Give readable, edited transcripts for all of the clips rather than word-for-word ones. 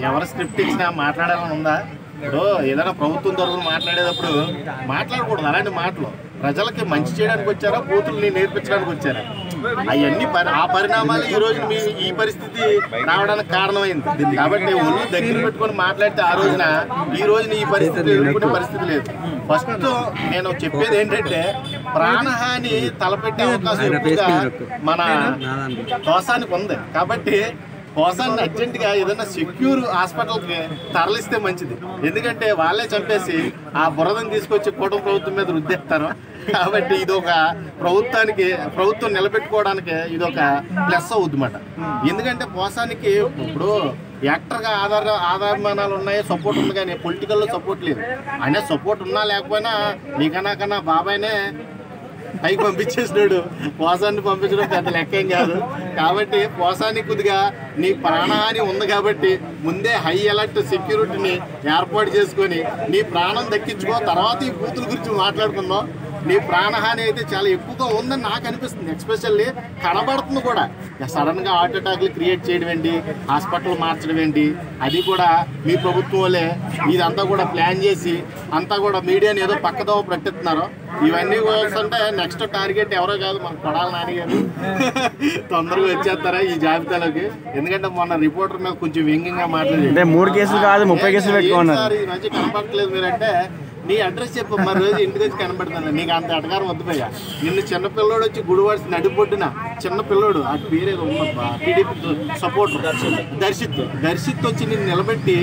ఎవరు స్క్రిప్ట్ ఇచ్చినా మాట్లాడాలని ఉందా? ఇప్పుడు ఏదైనా ప్రభుత్వం తరఫున మాట్లాడేటప్పుడు మాట్లాడకూడదు అలాంటి మాటలు. ప్రజలకి మంచి చేయడానికి వచ్చారా, బూతుల్ని నేర్పించడానికి వచ్చారా? అవన్నీ ఆ పరిణామాలు ఈ రోజు ఈ పరిస్థితి రావడానికి కారణమైంది. కాబట్టి ఒళ్ళు దగ్గర పెట్టుకొని మాట్లాడితే ఆ రోజున ఈ రోజున ఈ పరిస్థితి ఎదుర్కొనే పరిస్థితి లేదు. ఫస్ట్ నేను చెప్పేది ఏంటంటే, ప్రాణహాని తలపెట్టే అవకాశం ఎక్కువగా మన దోసానికి ఉంది. కాబట్టి పోసాన్ని అర్జెంటుగా ఏదైనా సెక్యూర్ హాస్పిటల్కి తరలిస్తే మంచిది. ఎందుకంటే వాళ్ళే చంపేసి ఆ బురదను తీసుకొచ్చి కూటమి ప్రభుత్వం మీద రుద్దేస్తారు. కాబట్టి ఇది ఒక ప్రభుత్వం నిలబెట్టుకోవడానికి ఇది ఒక ప్లస్ అవుద్దన్నమాట. ఎందుకంటే పోసానికి ఇప్పుడు యాక్టర్గా ఆధారమానాలు ఉన్నాయి, సపోర్ట్ ఉంది, కానీ పొలిటికల్లో సపోర్ట్ లేదు. అయినా సపోర్ట్ ఉన్నా లేకపోయినా నీకన్నా బాబాయ్నే పైకి పంపించేసినాడు. పోసాన్ని పంపించడం పెద్ద లెక్కేం కాదు. కాబట్టి పోసానికి కొద్దిగా నీ ప్రాణహాని ఉంది కాబట్టి ముందే హై అలర్ట్ సెక్యూరిటీని ఏర్పాటు చేసుకొని నీ ప్రాణం దక్కించుకో. తర్వాత ఈ బూతుల గురించి మాట్లాడుకుందాం. నీ ప్రాణహాని అయితే చాలా ఎక్కువగా ఉందని నాకు అనిపిస్తుంది. ఎస్పెషల్లీ కనబడుతుంది కూడా. సడన్గా హార్ట్ అటాక్లు క్రియేట్ చేయడం ఏంటి, హాస్పిటల్ మార్చడం ఏంటి, అది కూడా మీ ప్రభుత్వం వాళ్ళే ఇదంతా కూడా ప్లాన్ చేసి అంతా కూడా మీడియాని ఏదో పక్కదోవ పెట్టిస్తున్నారు. ఇవన్నీ చూస్తుంటే నెక్స్ట్ టార్గెట్ ఎవరో కాదు, మన కొడాలి నాని గారు తొందరగా వచ్చేస్తారా ఈ జాబితాలోకి. ఎందుకంటే మొన్న రిపోర్టర్ మీద కొంచెం వ్యంగ్యంగా మాట్లాడి 3 కేసులు కాదు 30 కేసులు పెట్టుకున్నారు. ఈ మధ్య కనపడట్లేదు మీరంటే నీ అడ్రస్ చెప్పు, మరి రోజు ఇంటికి వచ్చి కనబడుతుంది. నీకు అంత అటకారం వద్దుపోయా. నిన్ను చిన్నపిల్లోడు వచ్చి గుడివాడి నడిపొడ్డున చిన్నపిల్లోడు ఆ పేరేదో ఉన్నబ్బా, టీడీపీ సపోర్టర్ దర్శిత్ వచ్చి నిన్ను నిలబెట్టి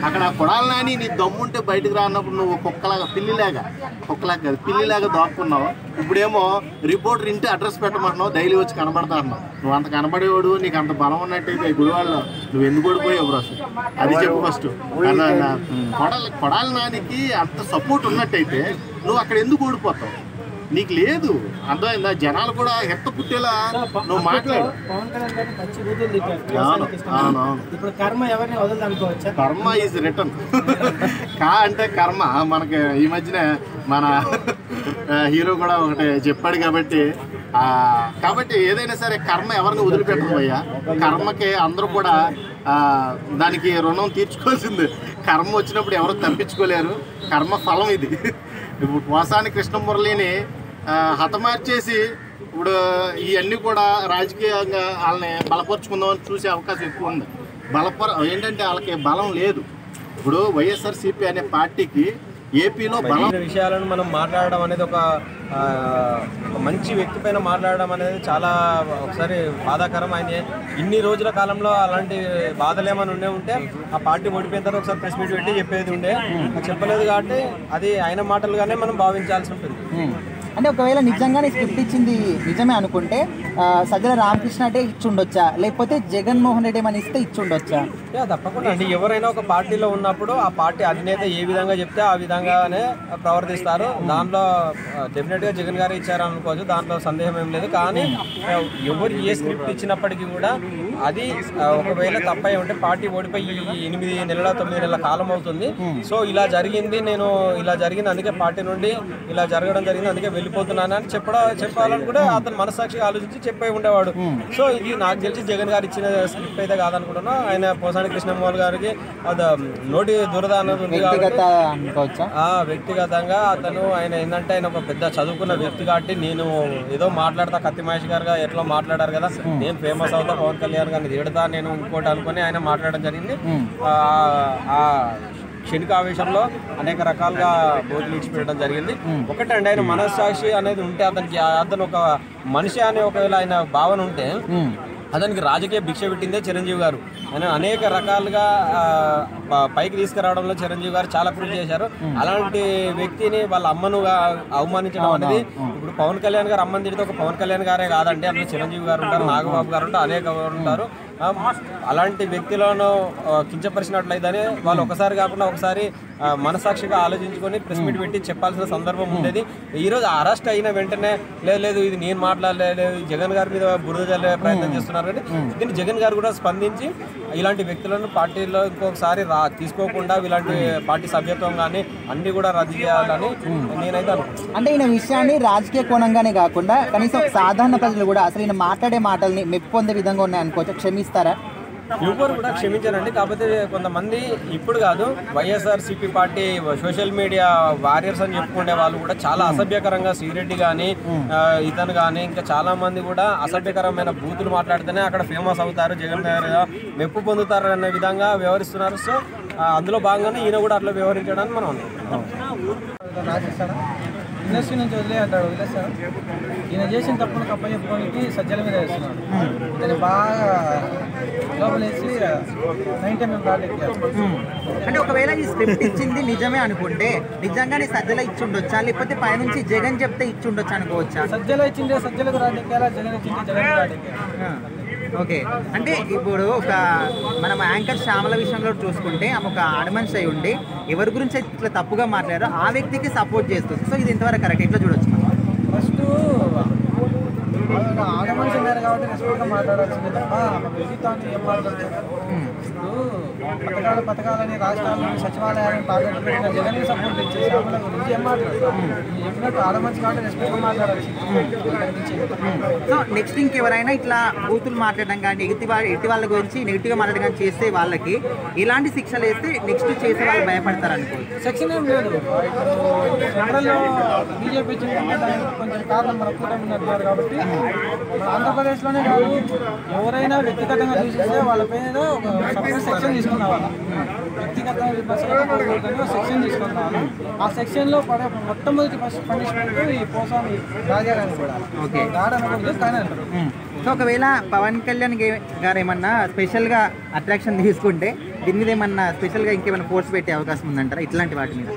అక్కడ కొడాలి నాని నీ దమ్ముంటే బయటకు రానప్పుడు నువ్వు కుక్కలాగా పిల్లిలాగా దాక్కున్నావు. ఇప్పుడేమో రిపోర్టర్ ఇంటి అడ్రస్ పెట్టమంటున్నావు, డైలీ వచ్చి కనబడతా అన్నావు. నువ్వు అంత కనబడేవాడు, నీకు అంత బలం ఉన్నట్టయితే గుడివాడలో నువ్వు ఎందుకు ఓడిపోయావు బ్రో? అది చెప్పు ఫస్ట్. కొడాలి నానికి అంత సపోర్ట్ ఉన్నట్టయితే నువ్వు అక్కడ ఎందుకు ఓడిపోతావు? నీకు లేదు, అర్థమైందా? జనాలు కూడా హెత్త పుట్టేలా నువ్వు మాట్లాడు. కర్మ ఈజ్ రిటర్న్. అంటే కర్మ మనకి ఈ మధ్యన మన హీరో కూడా ఒకటి చెప్పాడు. కాబట్టి ఏదైనా సరే కర్మ ఎవరిని వదిలిపెట్టదు అయ్యా. కర్మకి అందరూ కూడా దానికి రుణం తీర్చుకోవాల్సింది. కర్మ వచ్చినప్పుడు ఎవరు తప్పించుకోలేరు. కర్మ ఫలం ఇది. ఇప్పుడు పోసాని కృష్ణమురళిని హతమార్చేసి ఇప్పుడు ఇవన్నీ కూడా రాజకీయంగా వాళ్ళని బలపరుచుకుందామని చూసే అవకాశం ఎక్కువ ఉంది. ఏంటంటే వాళ్ళకి బలం లేదు. ఇప్పుడు వైఎస్ఆర్సీపీ అనే పార్టీకి ఏపీలో బలం విషయాలను మనం మాట్లాడడం అనేది ఒక మంచి వ్యక్తి పైన మాట్లాడడం అనేది చాలా ఒకసారి బాధాకరం. ఆయన ఇన్ని రోజుల కాలంలో అలాంటి బాధలు ఏమైనా ఉంటే ఆ పార్టీ ఓడిపోయిన తర్వాత ఒకసారి ప్రెస్ మీట్ పెట్టి చెప్పేది ఉండే, చెప్పలేదు. కాబట్టి అది ఆయన మాటలుగానే మనం భావించాల్సి ఉంటుంది. అంటే ఒకవేళ నిజంగానే స్క్రిప్ట్ ఇచ్చింది నిజమే అనుకుంటే సజ్జల రామకృష్ణ అంటే ఇచ్చుండొచ్చా, లేకపోతే జగన్మోహన్ రెడ్డి ఏమైనా ఇస్తే ఇచ్చుండొచ్చా? తప్పకుండా అండి. ఎవరైనా ఒక పార్టీలో ఉన్నప్పుడు ఆ పార్టీ అధినేత ఏ విధంగా చెప్తే ఆ విధంగానే ప్రవర్తిస్తారు. దాంట్లో డెఫినెట్గా జగన్ గారు ఇచ్చారనుకోవచ్చు, దాంట్లో సందేహం ఏం లేదు. కానీ ఎవరు ఏ స్క్రిప్ట్ ఇచ్చినప్పటికీ కూడా అది ఒకవేళ తప్పై ఉంటే పార్టీ ఓడిపోయి 8 నెలల 9 నెలల కాలం అవుతుంది. సో ఇలా జరిగింది, నేను ఇలా జరిగింది, అందుకే పార్టీ నుండి ఇలా జరగడం జరిగింది, అందుకే వెళ్ళిపోతున్నాను అని చెప్పాలని కూడా అతను మనసాక్షిగా ఆలోచించి చెప్పే ఉండేవాడు. సో ఇది నాకు తెలిసి జగన్ గారు ఇచ్చిన స్క్రిప్ట్ అయితే కాదనుకుంటున్నా. ఆయన పోసాని కృష్ణమోహన్ గారికి అది నోటి దురద అన్నది ఉంది కాబట్టి వ్యక్తిగతంగా ఆయన ఏంటంటే ఆయన ఒక పెద్ద చదువుకున్న వ్యక్తి కాబట్టి నేను ఏదో మాట్లాడతా కత్తి మహేష్ గారుగా ఎట్లా మాట్లాడారు కదా, నేను ఫేమస్ అవుతా పవన్ కళ్యాణ్ గారిని తిడతా నేను ఇంకోటి అనుకుని ఆయన మాట్లాడడం జరిగింది. ఆ క్షణికావేశంలో అనేక రకాలుగా బోధులు ఇచ్చిపెట్టడం జరిగింది. ఒకటండి, ఆయన మనస్సాక్షి అనేది ఉంటే అతను ఒక మనిషి అనే ఒకవేళ ఆయన భావన ఉంటే అతనికి రాజకీయ భిక్ష పెట్టిందే చిరంజీవి గారు. ఆయన అనేక రకాలుగా పైకి తీసుకురావడంలో చిరంజీవి గారు చాలా కృషి చేశారు. అలాంటి వ్యక్తిని వాళ్ళ అమ్మను అవమానించడం అనేది, ఇప్పుడు పవన్ కళ్యాణ్ గారు అమ్మని తిడితే ఒక పవన్ కళ్యాణ్ గారే కాదండి, అందులో చిరంజీవి గారు ఉంటారు, నాగబాబు గారు ఉంటారు, అనేక ఉంటారు. అలాంటి వ్యక్తులను కించపరిచినట్లయితే వాళ్ళు ఒకసారి కాకుండా ఒకసారి మనసాక్షిగా ఆలోచించుకొని ప్రెస్ మీట్ పెట్టి చెప్పాల్సిన సందర్భం ఉండేది. ఈరోజు అరెస్ట్ అయిన వెంటనే లేదు ఇది నేను మాట్లాడలేదు, జగన్ గారి మీద బురద జల్లే ప్రయత్నం చేస్తున్నారు. కానీ దీన్ని జగన్ గారు కూడా స్పందించి ఇలాంటి వ్యక్తులను పార్టీలో ఇంకొకసారి తీసుకోకుండా ఇలాంటి పార్టీ సభ్యత్వం కానీ అన్ని కూడా రద్దు చేయాలని నేనైతే అనుకుంటున్నాను. అంటే ఈయన విషయాన్ని రాజకీయ కోణంగానే కాకుండా కనీసం సాధారణ ప్రజలు కూడా అసలు ఈయన మాట్లాడే మాటల్ని మెప్పు పొందే విధంగా ఉన్నాయనుకోవచ్చు, క్షమిస్తారా? యువకులు కూడా క్షమించారండి. కాకపోతే కొంతమంది ఇప్పుడు కాదు, YSRCP party social media warriors అని చెప్పుకునే వాళ్ళు కూడా చాలా అసభ్యకరంగా శ్రీరెడ్డి కానీ ఇతను కానీ ఇంకా చాలా మంది కూడా అసభ్యకరమైన బూతులు మాట్లాడితేనే అక్కడ ఫేమస్ అవుతారు, జగన్ గారు మెప్పు పొందుతారు అనే విధంగా వ్యవహరిస్తున్నారు. సో అందులో భాగంగానే ఈయన కూడా అట్లా వ్యవహరించడానికి మనం ఇండస్ట్రీ నుంచి వదిలేస్తాడు. ఈయన చేసిన తప్పును కప్పచెప్పుకోనికి సజ్జల మీద వేస్తున్నాడు. దాన్ని బాగా లోపలేసి 90 ప్రాజెక్ట్. అంటే ఒకవేళ ఈ స్క్రిప్ట్ ఇచ్చింది నిజమే అనుకుంటే నిజంగానే సజ్జల ఇచ్చుండొచ్చా, లేకపోతే పైనుంచి జగన్ చెప్తే ఇచ్చుండొచ్చా అనుకోవచ్చా? సజ్జల ఇచ్చిందే సజ్జలకు రాజకీయాల, జగన్ ఇచ్చింది జగన్ రాజకీయాలు. ఓకే, అంటే ఇప్పుడు ఒక మనం యాంకర్ శ్యామల విషయంలో చూసుకుంటే ఆమె ఒక ఆడమనిషి అయి ఉండి ఎవరి గురించి అయితే ఇట్లా తప్పుగా మాట్లాడారో ఆ వ్యక్తికి సపోర్ట్ చేస్తుంది. సో ఇది ఇంతవరకు కరెక్ట్, ఎట్లా చూడొచ్చు? ఫస్ట్ ఆడమనిషి అన్నారు కాబట్టి రెస్పెక్ట్గా మాట్లాడాల్సింది తప్ప వ్యక్తిత్వాన్ని ఏం మాట్లాడుతుంది. ఇప్పుడు పథకాలని రాష్ట్రాలను సచివాలయాలను టార్గెట్ పెట్టిన జగన్ సపోర్ట్ ఇచ్చే శ్యామల గురించి ఏం మాట్లాడతారు? చెప్పినట్టు ఆడమనిషి కాబట్టి రెస్పెక్ట్గా మాట్లాడాల్సింది. సో నెక్స్ట్ ఇంకెవరైనా ఇట్లా బూతులు మాట్లాడడం కానీ ఎట్టి వాళ్ళ గురించి నెగిటివ్గా మాట్లాడడం కానీ చేస్తే వాళ్ళకి ఎలాంటి శిక్షలు వేస్తే నెక్స్ట్ చేసే వాళ్ళు భయపడతారు అనుకో? సెక్షన్ ఏం లేదు. సెంట్రల్లో బీజేపీ వచ్చిందంటే దానికి కొంచెం కారణం మన కూటమి అన్నారు కాబట్టి మన ఆంధ్రప్రదేశ్లోనే కాదు, ఎవరైనా వ్యక్తిగతంగా చూసేస్తే వాళ్ళ పైన ఒక సపరేట్ సెక్షన్ తీసుకున్న వాళ్ళ వ్యక్తిగత విమర్శలు సెక్షన్ తీసుకున్న వాళ్ళు ఆ సెక్షన్లో పడే మొట్టమొదటి ఫస్ట్ పనిష్మెంట్ ఈ పోసామి రాజాగారిని కూడా ఓకే రాడనకూడదు కానీ అంటారు. సో ఒకవేళ పవన్ కళ్యాణ్ గారు ఏమన్నా స్పెషల్గా అట్రాక్షన్ తీసుకుంటే దీని మీద ఏమన్నా స్పెషల్గా ఇంకేమైనా ఫోర్స్ పెట్టే అవకాశం ఉందంటారా ఇట్లాంటి వాటి మీద?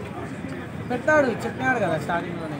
పెట్టాడు, చెప్పినాడు కదా స్టార్టింగ్లోనే.